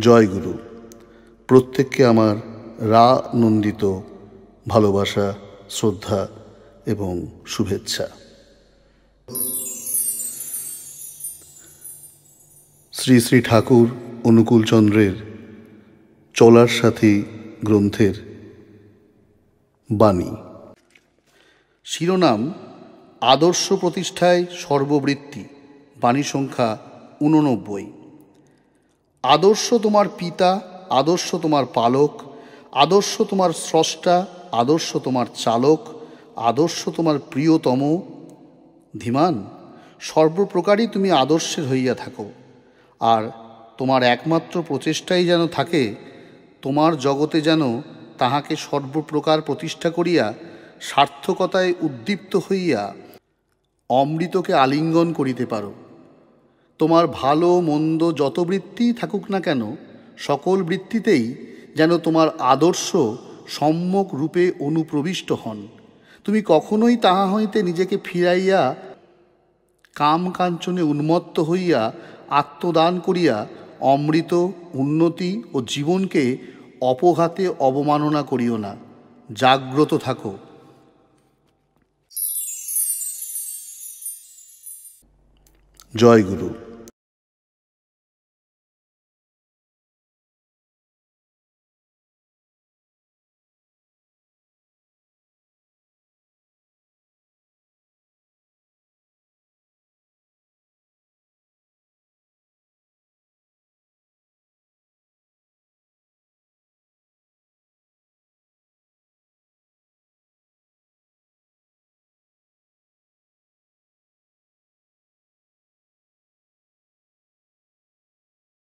জয় গুরু। প্রত্যেককে আমার নন্দিত ভালোবাসা, শ্রদ্ধা এবং শুভেচ্ছা। শ্রী শ্রী ঠাকুর অনুকূলচন্দ্রের চলার সাথী গ্রন্থের বাণী। শিরোনাম: আদর্শ প্রতিষ্ঠায় সর্ববৃত্তি। বাণী সংখ্যা 89। আদর্শ তোমার পিতা, আদর্শ তোমার পালক, আদর্শ তোমার স্রষ্টা, আদর্শ তোমার চালক, আদর্শ তোমার প্রিয়তম। ধীমান, সর্বপ্রকারই তুমি আদর্শের হইয়া থাকো, আর তোমার একমাত্র প্রচেষ্টাই যেন থাকে তোমার জগতে যেন তাহাকে সর্বপ্রকার প্রতিষ্ঠা করিয়া সার্থকতায় উদ্দীপ্ত হইয়া অমৃতকে আলিঙ্গন করিতে পারো। তোমার ভালো মন্দ যত বৃত্তিই থাকুক না কেন, সকল বৃত্তিতেই যেন তোমার আদর্শ সম্যক রূপে অনুপ্রবিষ্ট হন। তুমি কখনোই তাহা হইতে নিজেকে ফিরাইয়া কাম কাঞ্চনে উন্মত্ত হইয়া আত্মদান করিয়া অমৃত, উন্নতি ও জীবনকে অপঘাতে অবমাননা করিও না। জাগ্রত থাকো। জয় গুরু।